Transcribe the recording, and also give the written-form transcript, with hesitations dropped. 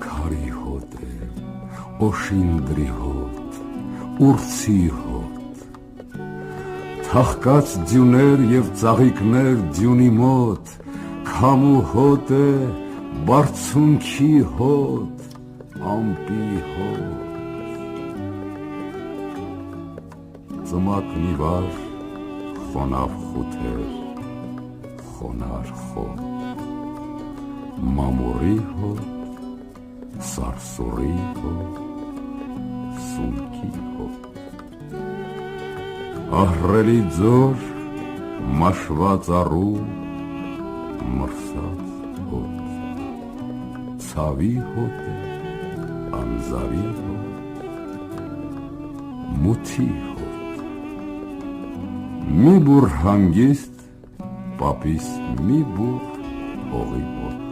քարի հոտ է, օշինդրի հոտ, ուրցի հոտ, թաղկած ձյուներ և ծաղիկներ ձյունի մոտ, քամու հոտ է, բարձունքի հոտ, ամպի հոտ, ծմակնի վար, խոնավ խութեր, խոնար խոտ, մամուրի հոտ, սարսուրի հոտ, սունկի հոտ, ահռելի ձոր, մաշված առու, մրսած հոտ, ցավի հոտ է, անձավի հոտ, մութի հոտ, մի բուռ հանգիստ, պապիս մի բուռ հողի մոտ,